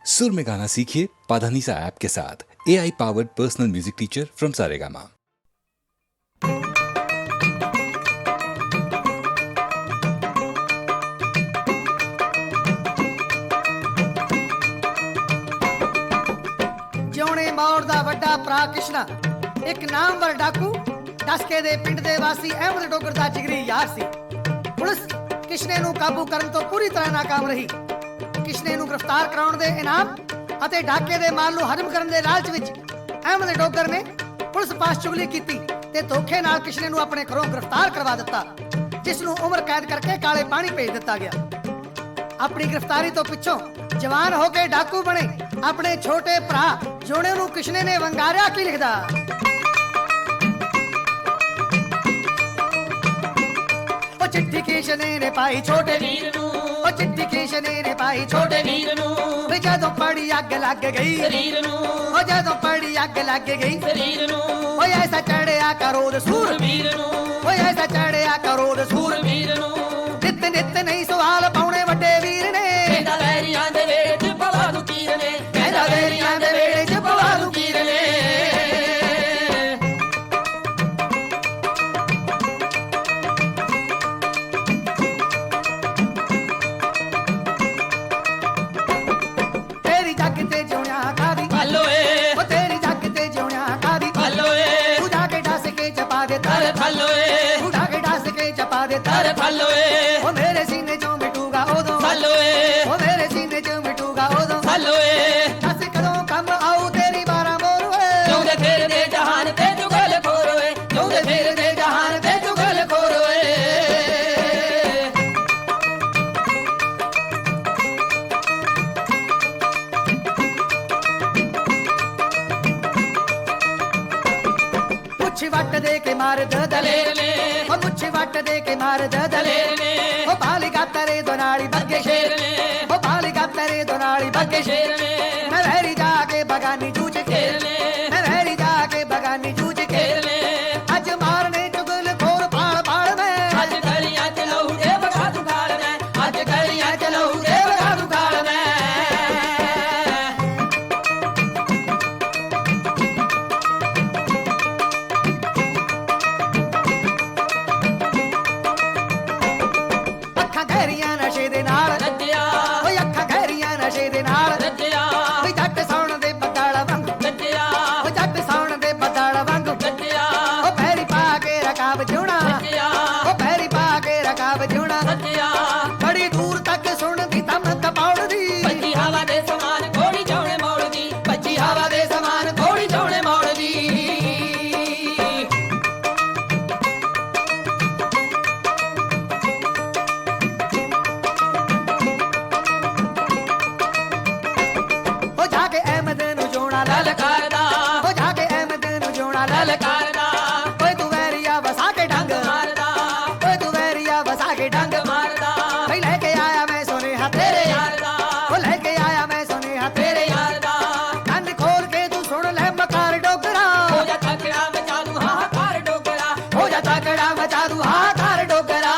सुर में गाना सीखिए पाधानीसा ऐप के साथ। AI powered personal music teacher from Saregama. Jeona Maur ਦਾ ਵੱਡਾ ਭਰਾ ਕਿਸ਼ਨਾ ਇੱਕ ਨਾਮਵਰ ਡਾਕੂ ਡਸਕੇ ਦੇ ਪਿੰਡ ਦੇ ਵਾਸੀ ਅਹਿਮਦ ਡੋਗਰ ਦਾ ਜਿਗਰੀ ਯਾਰ ਸੀ। ਪੁਲਿਸ ਕਿਸ਼ਨੇ ਨੂੰ ਕਾਬੂ ਕਰਨ ਤੋਂ ਪੂਰੀ ਤਰ੍ਹਾਂ ਨਾਕਾਮ ਰਹੀ। ਕਿਸ਼ਨੇ ਨੂੰ ਗ੍ਰਿਫਤਾਰ ਕਰਾਉਣ ਦੇ ਇਨਾਮ ਅਤੇ ਡਾਕੇ ਦੇ ਮਾਲ ਨੂੰ ਹਜ਼ਮ ਕਰਨ ਦੇ ਲਾਲਚ ਵਿੱਚ ਅਹਿਮਦ ਡੋਗਰ ਨੇ ਪੁਲਿਸ ਪਾਸ ਚੁਗਲੀ ਕੀਤੀ ਤੇ ਧੋਖੇ ਨਾਲ ਕਿਸ਼ਨੇ ਨੂੰ ਆਪਣੇ ਘਰੋਂ ਗ੍ਰਿਫਤਾਰ ਕਰਵਾ ਦਿੱਤਾ, ਜਿਸ ਨੂੰ ਉਮਰ ਕੈਦ ਕਰਕੇ ਕਾਲੇ ਪਾਣੀ ਭੇਜ ਦਿੱਤਾ ਗਿਆ। ਆਪਣੀ ਗ੍ਰਿਫਤਾਰੀ ਤੋਂ ਪਿੱਛੋਂ ਜਵਾਨ ਹੋ ਕੇ ਡਾਕੂ ਬਣੇ ਆਪਣੇ ਛੋਟੇ ਭਰਾ ਜੋਣੇ ਨੂੰ ਕਿਸ਼ਨੇ ਨੇ ਵੰਗਾਰਿਆ ਕੀ ਲਿਖਦਾ। ਉਹ ਚਿੱਠੀ ਕਿਸ਼ਨੇ ਨੇ ਪਾਈ ਛੋਟੇ ਵੀਰ ਨੂੰ, ਉਹ ਚਿੱਠੀ ਕਿਸ਼ਨੇ ਨੇ ਪਾਈ ਛੋਟੇ ਵੀਰ ਨੂੰ। ਵੇ ਜਦੋਂ ਪੜੀ ਅੱਗ ਲੱਗ ਗਈ ਸਰੀਰ ਨੂੰ, ਉਹ ਜਦੋਂ ਪੜੀ ਅੱਗ ਲੱਗ ਗਈ ਸਰੀਰ ਨੂੰ। ਓਏ ਐਸਾ ਚੜਿਆ ਕਰੋਦ ਸੂਰਵੀਰ ਨੂੰ, ਓਏ ਐਸਾ ਚੜਿਆ ਕਰੋਦ ਸੂਰਵੀਰ ਨੂੰ। ਨਿੱਤ ਨਿੱਤ ਨਹੀਂ ਸਵਾਲ ਪਾਉਣੇ ਵੱਡੇ ਵੀਰ ਨੇ, ਕਹਿੰਦਾ ਵੈਰੀਆਂ ਦੇ ਵੇੜੇ 'ਚ ਪਵਾ ਦੂ ਕੀਰ ਨੇ, ਕਹਿੰਦਾ ਵੈਰੀਆਂ ਦੇ ਵੇੜੇ 'ਚ ਪਵਾ ਦੂ ਕੀਰ ਨੇ। ਤੇਰੀ ਜੱਗ ਤੇ ਜਿਉਣਿਆ ਕਾਦੀ ਭਾਲੋ ਏ, ਉਹ ਤੇਰੀ ਜੱਗ ਤੇ ਜਿਉਣਿਆ ਕਾਦੀ ਭਾਲੋ ਏ। ਤੂੰ ਜਾ ਕੇ ਡਸ ਕੇ ਚਪਾ ਦੇ ਤਰ ਭਾਲੋ ਏ, ਤੂੰ ਜਾ ਕੇ ਡਸ ਕੇ ਚਪਾ ਦੇ ਤਰ ਭਾਲੋ ਏ। ਉਹ ਮੇਰੇ ਸੀਨੇ 'ਚੋਂ ਮਿਟੂਗਾ ਉਦੋਂ ਭਾਲੋ ਏ, ਉਹ ਮੇਰੇ ਸੀਨੇ 'ਚੋਂ ਮਿਟੂਗਾ ਉਦੋਂ ਭਾਲੋ ਏ। ਦੱਸ ਕਦੋਂ ਕੰਮ ਆਊ ਤੇਰੀ 12 ਮੋਰ ਓਏ, ਜਿਉਂਦੇ ਫਿਰਦੇ ਜਹਾਨ ਤੇ ਚੁਗਲ ਖੋਰ ਓਏ, ਜਿਉਂਦੇ ਫਿਰਦੇ ਜਹਾਨ ਤੇ ਚੁਗਲ ਖੋਰ ਓਏ। ਮੁੱਛ ਵੱਟ ਦੇ ਕੇ ਮਾਰਦ ਦਲੇਰ ਨੇ, ਉਹ ਮੁੱਛ ਵੱਟ ਦੇ ਕੇ ਮਾਰਦ ਦਲੇਰ ਨੇ। ਉਹ ਬਾਲਿਗਾ ਤਰੇ ਦੋਨਾਲੀ ਬੱਗੇ ਸ਼ੇਰ ਨੇ, ਉਹ ਬਾਲਿਗਾ ਤਰੇ ਦੋਨਾਲੀ ਬੱਗੇ ਸ਼ੇਰ ਨੇ। ਮੈਂ ਵਹਿਰੀ ਜਾ ਕੇ ਬਗਾਨੀ ਜੂਝ ਖੇਰ ਨੇ, ਮੈਂ ਵਹਿਰੀ ਜਾ ਕੇ ਬਗਾਨੀ ਜੂਝ ਖੇਰ ਨੇ। ਅੱਜ ਮਾਰਨੇ ਚੁਗਲ ਖੋਰ ਪਾਲ ਪਾਲ ਮੈਂ, ਅੱਜ ਗਲੀਆਂ 'ਚ ਲਹੂ ਦੇ ਵਗਾ ਦੂ ਗਾਲ ਮੈਂ, ਅੱਜ ਗਲੀਆਂ 'ਚ ਲਹੂ ਦੇ ਵਗਾ ਦੂ ਗਾਲ ਮੈਂ। ਅੱਖਾਂ ਗਹਿਰੀਆਂ ਨਸ਼ੇ ਦੇ ਨਾਲ ਰੱਜਿਆ, ਓਏ ਅੱਖਾਂ ਗਹਿਰੀਆਂ ਨਸ਼ੇ ਦੇ ਨਾਲ ਰੱਜਿਆ। ਓਏ ਜੱਟ ਸੌਣ ਦੇ ਬੱਦਲ ਵਾਂਗ ਰੱਜਿਆ, ਓ ਜੱਟ ਸੌਣ ਦੇ ਬੱਦਲ ਵਾਂਗ ਰੱਜਿਆ। ਓ ਪੈਰੀ ਪਾ ਕੇ ਰਕਾਬ ਜੁਣਾ ਰੱਜਿਆ, ਓ ਪੈਰੀ ਪਾ ਕੇ ਰਕਾਬ ਜੁਣਾ ਰੱਜਿਆ। ਬੜੀ ਦੂਰ ਤੱਕ ਸੁਣਦੀ ਤਮ ਤਪੌੜਦੀ, ਭੱਜੀ ਹਵਾ ਦੇ ਸਮਾਨ ਘੋੜੀ ਜਾਉਣੇ ਮੌੜਦੀ, ਭੱਜੀ ਹਵਾ ਦੇ ਸਮਾਨ ਘੋੜੀ ਜਾਉਣੇ ਮੌੜਦੀ। ਹੋ ਜਾ ਕੇ ਅਹਿਮਦ ਨੂੰ ਜੋਣਾ ਲਲਕਾਰਦਾ, ਹੋ ਜਾ ਕੇ ਅਹਿਮਦ ਨੂੰ ਜੋਣਾ ਲਲਕਾਰਦਾ। ਓਏ ਤੂੰ ਵੈਰੀਆ ਵਸਾ ਕੇ ਡੰਗ ਮਾਰਦਾ, ਓਏ ਤੂੰ ਵੈਰੀਆ ਵਸਾ ਕੇ ਡੰਗ ਮਾਰਦਾ। ਬਈ ਲੈ ਕੇ ਆਇਆ ਮੈਂ ਸੁਨੇਹਾ ਤੇਰੇ ਯਾਰ ਦਾ, ਉਹ ਲੈ ਕੇ ਆਇਆ ਮੈਂ ਸੁਨੇਹਾ ਤੇਰੇ ਯਾਰ ਦਾ। ਕੰਨ ਖੋਲ ਕੇ ਤੂੰ ਸੁਣ ਲੈ ਮਕਾਰ ਡੋਗਰਾ, ਹੋ ਜਾ ਤਕੜਾ ਮਚਾ ਦੂ ਹਾਹਾਕਾਰ ਡੋਗਰਾ, ਹੋ ਜਾ ਤਕੜਾ ਮਚਾ ਦੂ ਹਾਹਾਕਾਰ ਡੋਗਰਾ।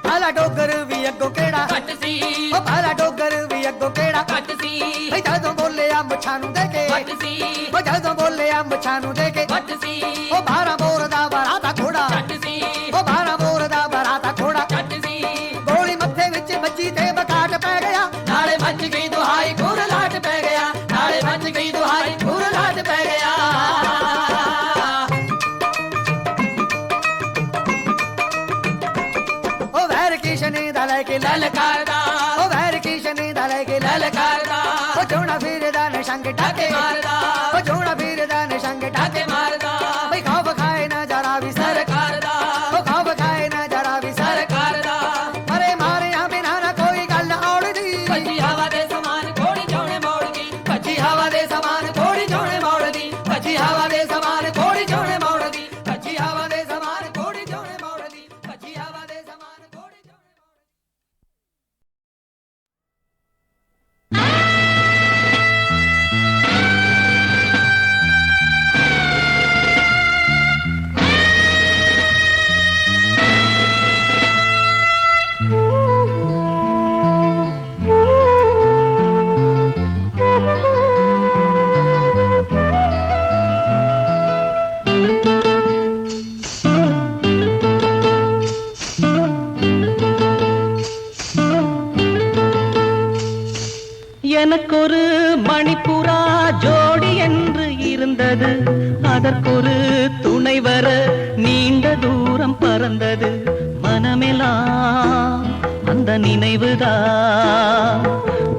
ਭਾਲਾ ਡੋਗਰ ਵੀ ਅੱਗੋਂ ਕਿਹੜਾ ਘੱਟ ਸੀ, ਉਹ ਭਾਲਾ ਡੋਗਰ ਵੀ ਅੱਗੋਂ ਕਿਹੜਾ ਘੱਟ ਸੀ। ਬਈ ਜਦੋਂ ਬੋਲਿਆ ਮੁੱਛਾਂ ਨੂੰ ਦੇ ਕੇ ਘੱਟ ਸੀ, ਉਹ ਜਦੋਂ ਬੋਲਿਆ ਮੁੱਛਾਂ ਨੂੰ ਦੇ ਕੇ ਘੱਟ ਸੀ। ਉਹ 12 ਬੋਰ ਦਾ ਬਰਾਤਾ ਘੋੜਾ ਘੱਟ ਸੀ, ਉਹ 12 ਬੋਰ ਦਾ ਬਰਾਤਾ ਘੋੜਾ ਘੱਟ ਸੀ। ਗੋਲੀ ਮੱਥੇ ਵਿੱਚ ਵੱਜੀ ਤੇ ਬਕਾਟ ਪੈ ਗਿਆ, ਨਾਲੇ ਮੱਚ ਗਈ ਦੁਹਾਈ ਖੂਰ ਲਾਟ ਪੈ ਗਿਆ, ਨਾਲੇ ਮੱਚ ਗਈ ਦੁਹਾਈ ਖੂਰ ਲਾਟ ਪੈ ਗਿਆ। ਉਹ ਵੈਰ ਕਿਸ਼ਨੇ ਦਾ ਲੈ ਕੇ ਲਲਕਾਰਦਾ, ਉਹ ਵੈਰ ਕਿਸ਼ਨੇ ਦਾ ਲੈ ਕੇ ਲਲਕਾਰਦਾ। ਉਹ ਜੋਣਾ ਫਿਰਦਾ ਨਸ਼ੰਗ ਢਾਕੇ ਮਾਰਦਾ, ਉਹ ਜੋਣਾ ਫਿਰਦਾ ਨਸ਼ੰਗ ਢਾਕੇ ਮਾਰਦਾ। ਬਈ ਖੌਫ ਖਾਏ ਨਾ ਜਰਾ ਵੀ ਸਰਕਾਰ ਦਾ, ਉਹ ਖੌਫ ਖਾਏ ਨਾ ਜਰਾ ਵੀ ਸਰਕਾਰ ਦਾ। ਮਰੇ ਮਾਰਿਆ ਬਿਨਾਂ ਨਾ ਕੋਈ ਗੱਲ ਔੜਦੀ, ਭੱਜੀ ਹਵਾ ਦੇ ਸਮਾਨ ਘੋੜੀ ਜਾਉਣੇ ਮੌੜਦੀ, ਭੱਜੀ ਹਵਾ ਦੇ ਸਮਾਨ ਘੋੜੀ ਜਾਉਣੇ ਮੌੜਦੀ, ਭੱਜੀ ਹਵਾ ਦੇ ਸਮਾਨ ਘੋੜੀ ਜਾਉਣੇ ਮੌੜਦੀ, ਭੱਜੀ ਹਵਾ ਦੇ ਸਮਾਨ ਘੋੜੀ ਜਾਉਣੇ ਮੌੜਦੀ, ਭੱਜੀ ਹਵਾ ਦੇ ਸਮਾਨ ਘੋੜੀ ਜਾਉਣੇ ਮੌੜਦੀ। இருந்தது, அதற்கொரு துணை வர நீண்ட தூரம் பறந்தது. மனமெல்லாம் அந்த நினைவுதான்,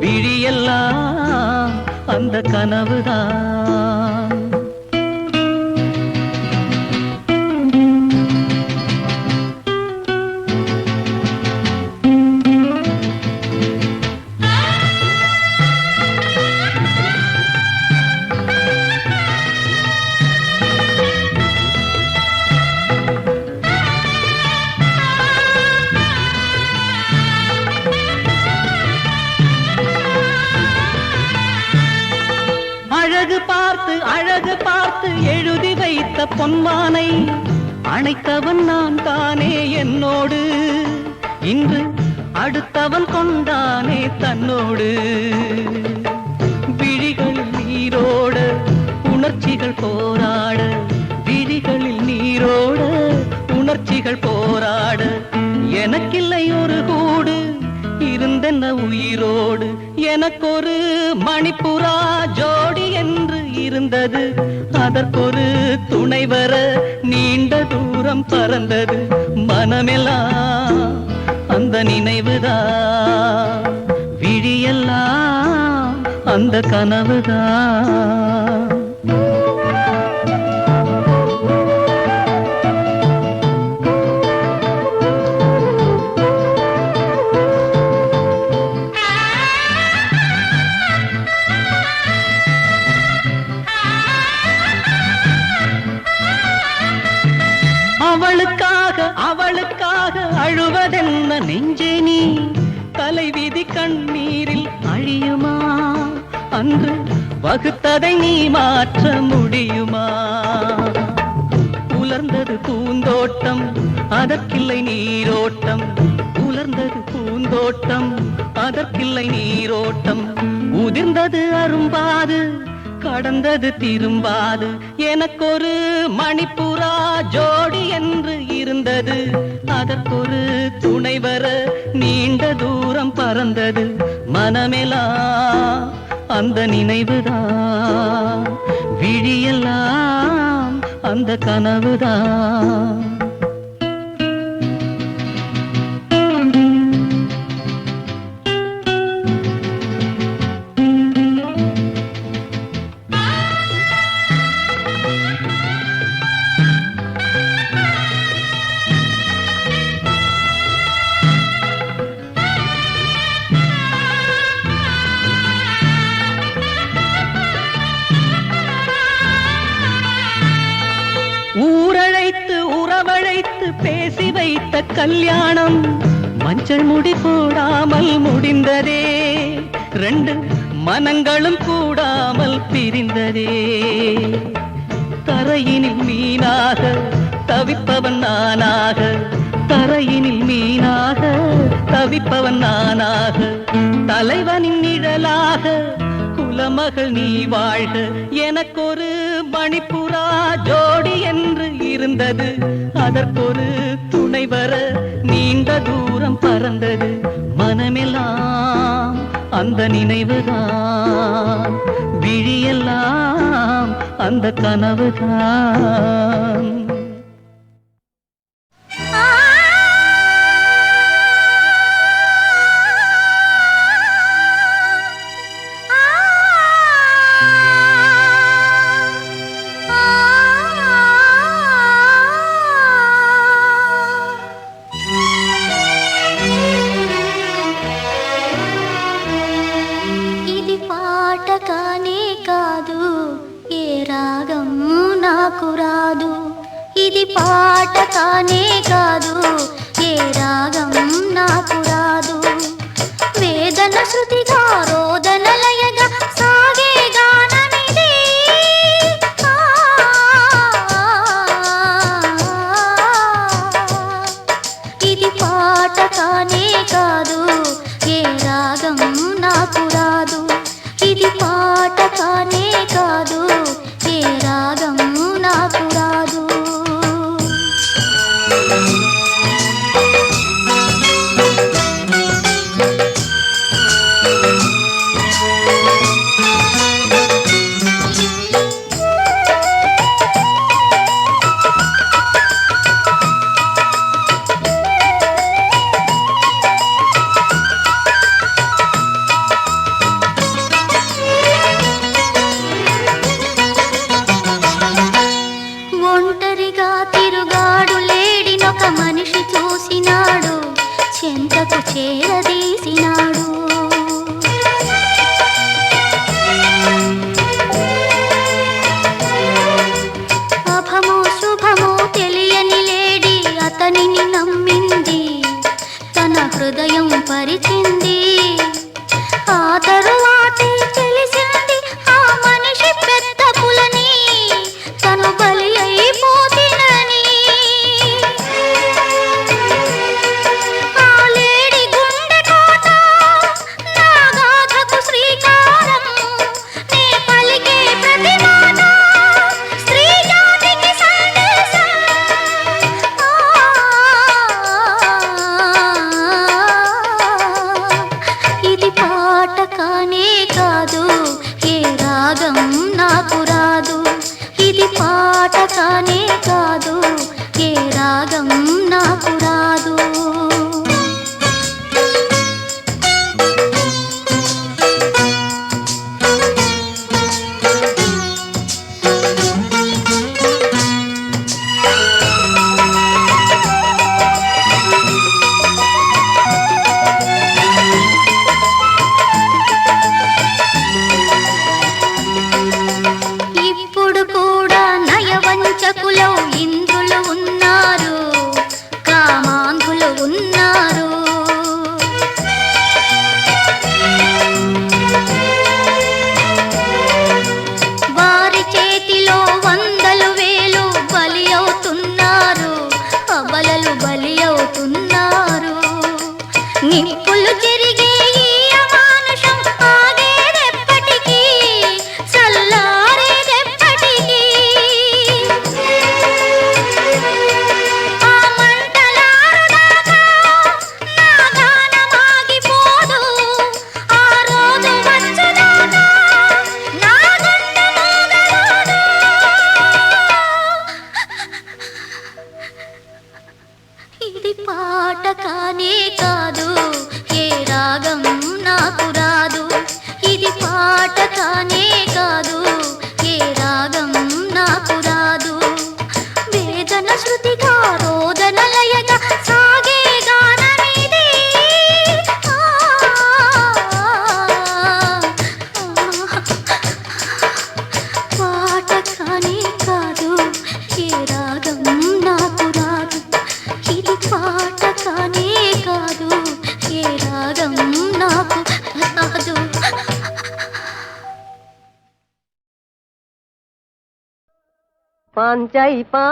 விழியெல்லாம் அந்த கனவுதான். அழகு பார்த்து எழுதி வைத்த பொன்மானை அணைத்தவன் நான் தானே என்னோடு. இன்று அடுத்தவன் கொண்டானே தன்னோடு. விழிகளில் நீரோட உணர்ச்சிகள் போராட, விழிகளில் நீரோட உணர்ச்சிகள் போராட, எனக்கில்லை ஒரு கூடு இருந்தென்ன உயிரோடு. எனக்கொரு மணிப்புறா ஜோடி என்று இருந்தது, அதற்கொரு துணை வர நீண்ட தூரம் பறந்தது. மனமெல்லாம் அந்த நினைவுதான், விழியெல்லாம் அந்த கனவுதான். அவளுக்காக அழுவதென்ன நெஞ்சே நீ, தலைவிதி கண்ணீரில் அழியுமா? அன்று வகுத்ததை நீ மாற்ற முடியுமா? உலர்ந்தது பூந்தோட்டம், அதற்கில்லை நீரோட்டம். உலர்ந்தது பூந்தோட்டம், அதற்கில்லை நீரோட்டம். உதிர்ந்தது அரும்பாது, கடந்தது திரும்பாது. எனக்கொரு மணிப்புறா ஜோடி என்று இருந்தது, அதற்கொரு துணை வர நீண்ட தூரம் பறந்தது. மனமெல்லாம் அந்த நினைவுதான், விழியெல்லாம் அந்த கனவுதான். உறவழைத்து பேசி வைத்த கல்யாணம் மஞ்சள் முடி போடாமல் முடிந்ததே. ரெண்டு மனங்களும் கூடாமல் பிரிந்ததே. தரையினில் மீனாக தவிப்பவன் நானாக, தரையினில் மீனாக தவிப்பவன் நானாக. தலைவனின் நிழலாக குலமகள் நீ வாழ்க. எனக்கொரு மணிப்புறா ஜோடி என்று இருந்தது, அதற்கொரு துணை வர நீண்ட தூரம் பறந்தது. மனமெல்லாம் அந்த நினைவுதான், விழியெல்லாம் அந்த கனவுதான். ఇది పాట కానే కాదు, ఏ రాగం నాకు రాదు. వేదన శృతిగా రోదన లయగా సాగే గానమిది. ఇది పాట కానే కాదు, ఏ రాగం నాకు రాదు. ఇది పాట కానే కాదు, ఏ రాగం నాకు రాదు. తెలిసినాడు, చెంతకు చేరదీసినాడు. అభమో శుభమో తెలియని లేడి అతనిని నమ్మింది, తన హృదయం పరిచింది. ఆ తరువాతే తెలిసింది ఆ మనిషి పెద్ద పులని, తను బలి అయిపోతినని. ఆ లేడి గుండె కోట నా గాథకు శ్రీకారం, నే పలికే ప్రతి మాట స్త్రీ జాతికి సందేశం. ఇది పాట కానే కాదు, ఏ రాగం నాకు రాదు. ఇది పాట కానే కాదు, ఏ రాగం నాకు రాదు. ఇప్పుడు కూడా నయవంచకులో ఇంద్రులు ఉన్నారు, కామాంధులు ఉన్నారు. వారి చేతిలో వందలు వేలు బలి అవుతున్నారు, అబలలు బలి అవుతున్నారు. నిప్పులు చెరిగే ఈ అమానుషం ఆగేదెప్పటికీ, చల్లారేదెప్పటికీ. ఆ మంటలారుదాకా నా గానమాగిపోదు, ఆ రోజు వచ్చుదాకా నా గుండె మోగరాదు. ఇది పాట కానే కాదు, ఏ రాగం నాకు రాదు. ఇది పాట కానే కాదు, ఏ రాగం నాకు రాదు. వేదన శృతిగా రోదన లయగా సాగే గానమిది. పాట కానే కాదు, ఏ రాగం నాకు రాదు. ఇది పాట కానే కాదు, ఏ రాగం నాకు రాదు. পান চাই পান,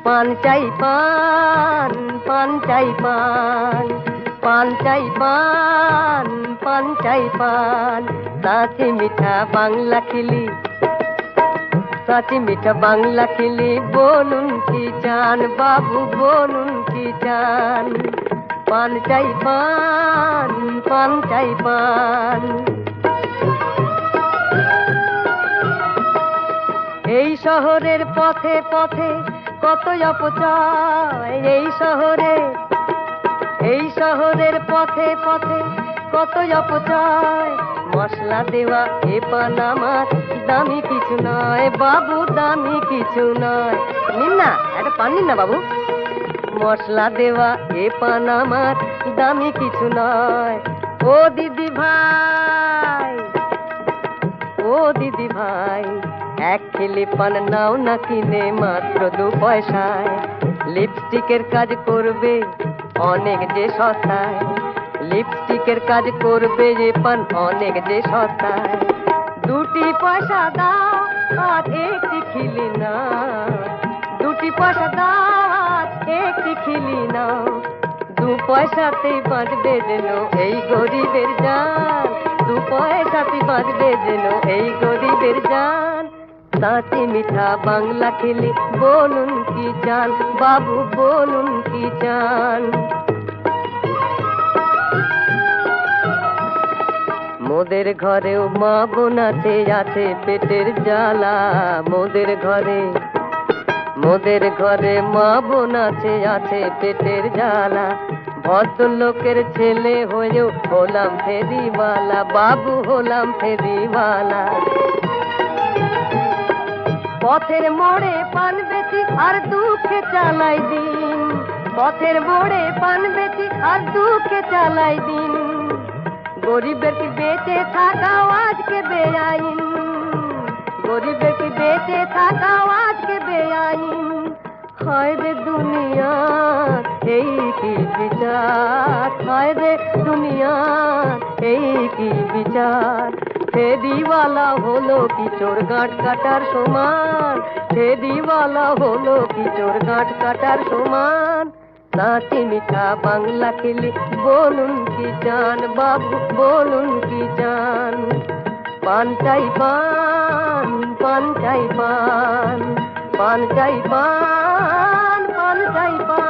পান চাই পান, পান চাই পান, পান চাই পান, পান চাই পান। সাথী মিঠা বাংলা খিলি, সাথী মিঠা বাংলা খিলি, বলুন কি চান বাবু, বলুন কি চান। পান চাই পান, পান চাই পান। এই শহরের পথে পথে কত অপচয়, এই শহরের পথে পথে কত অপচয়। মশলা দেওয়া এ পান আমার দামি কিছু নয় বাবু, দামি কিছু নয়। নিন না, একটা পান নিন না বাবু। মশলা দেওয়া এ পান আমার দামি কিছু নয়। ও দিদি ভাই, ও দিদি ভাই, এক খিলি পান নাও না কিনে মাত্র 2 পয়সায়। লিপস্টিকের কাজ করবে অনেক যে সস্তায়, লিপস্টিকের কাজ করবে যে পান অনেক যে সস্তায়। 2 পয়সা দাও আর একটি খিলি নাও, 2 পয়সা দাও আর একটি খিলি নাও। 2 পয়সাতেই বাঁচবে যেন এই গরিবের জান, 2 পয়সাতেই বাঁচবে যেন এই গরিবের জান। সাথী মিঠা বাংলা খিলি, বলুন কি চান বাবু, বলুন কি চান। মোদের ঘরেও মা বোন আছে, আছে পেটের জ্বালা। মোদের ঘরে মা বোন আছে, আছে পেটের জ্বালা। ভদ্রলোকের ছেলে হয়েও হলাম ফেরিওয়ালা বাবু, হলাম ফেরিওয়ালা। পথের মোড়ে পান বেচি আর দুঃখে চালাই দিন, পথের মোড়ে পান বেচি আর দুঃখে চালাই দিন। গরিবের কি বেঁচে থাকাও আজকে বেআইন, গরিবের কি বেঁচে থাকাও আজকে বেআইন। হায় রে দুনিয়া এই কি বিচার, হায় রে দুনিয়া এই কি বিচার। ফেরিওয়ালা হলো কি চোর গাঁট কাটার সমান, ফেরিওয়ালা হলো কি চোর গাঁট কাটার সমান। নাচি মিঠা বাংলা খেলি বলুন কি চান বাবু, বলুন কি চান। পান চাই পান, পান চাই পান, পান চাই পান, পান চাই পান।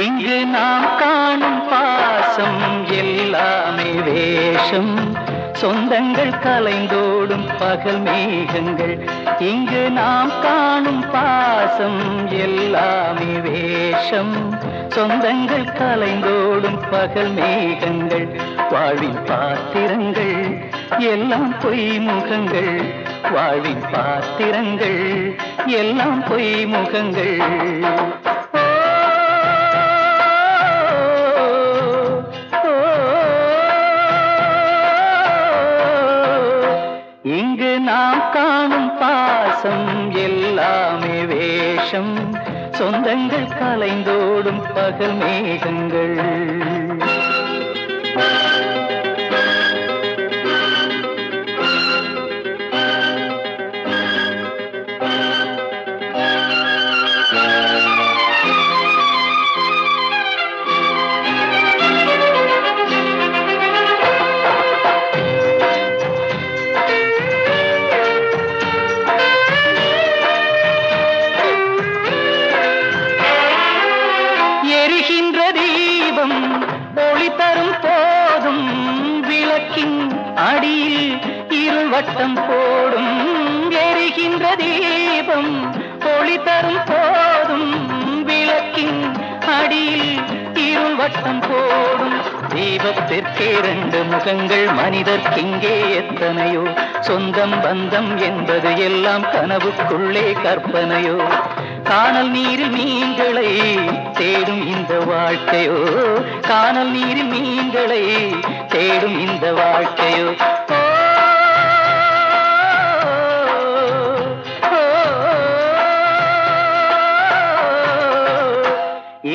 இங்கு நாம் காணும் பாசம் எல்லாமே வேஷம், சொந்தங்கள் கலைந்தோடும் பகல் மேகங்கள். இங்கு நாம் காணும் பாசம் எல்லாமே வேஷம், சொந்தங்கள் கலைந்தோடும் பகல் மேகங்கள். வாழ்வின் பாத்திரங்கள் எல்லாம் பொய் முகங்கள், வாழ்வின் பாத்திரங்கள் எல்லாம் பொய் முகங்கள். இங்கு நாம் காணும் பாசம் எல்லாமே வேஷம், சொந்தங்கள் கலைந்தோடும் பகல் மேகங்கள். அடியில் இருள் வட்டம் போடும், எரிகின்ற தீபம் ஒளி தரும் போதும், விளக்கின் அடியில் இருள் வட்டம் போடும். தீபத்திற்கே 2 முகங்கள், மனிதர்க்கிங்கே எத்தனையோ. சொந்தம் பந்தம் என்பது எல்லாம் கனவுக்குள்ளே கற்பனையோ. காணல் நீரில் மீன்களை தேடும் இந்த வாழ்க்கையோ, காணல் நீரில் மீன்களை தேடும் இந்த வாழ்க்கையோ.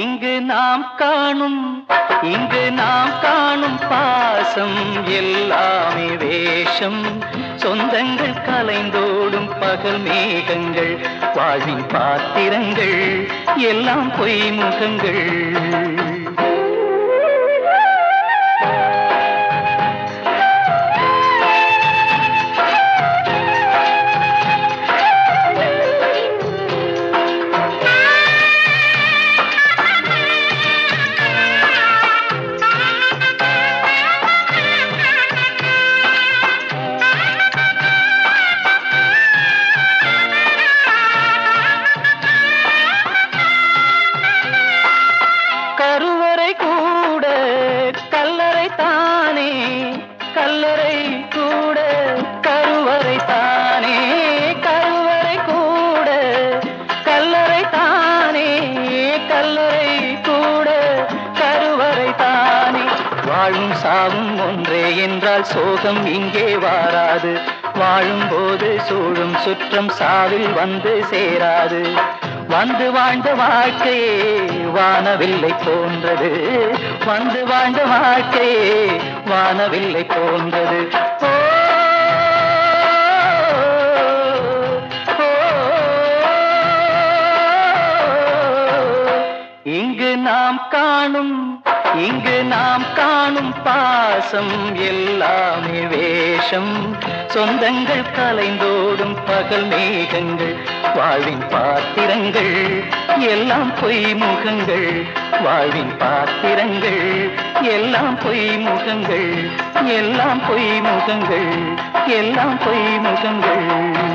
இங்கு நாம் காணும், இங்கு நாம் காணும் பாசம் எல்லாமே வேஷம், சொந்தங்கள் கலைந்தோடும் பகல் மேகங்கள். வாழ்வின் பாத்திரங்கள் எல்லாம் பொய் முகங்கள். வாழும் சாவும் ஒன்றே என்றால் சோகம் இங்கே வாராது. வாழும்போது சூழும் சுற்றம் சாவில் வந்து சேராது. வந்து வாழ்ந்த வாழ்க்கையே வானவில்லை போன்றது, வந்து வாழ்ந்த வாழ்க்கையே வானவில்லை போன்றது. இங்கு நாம் காணும், இங்கு நாம் காணும் காணும் பாசம் எல்லாமே வேஷம், சொந்தங்கள் கலைந்தோடும் பகல் மேகங்கள், வாழ்வின் பாத்திரங்கள் எல்லாம் பொய் முகங்கள், வாழ்வின் பாத்திரங்கள் எல்லாம் பொய் முகங்கள், எல்லாம் பொய் முகங்கள், எல்லாம் பொய் முகங்கள்.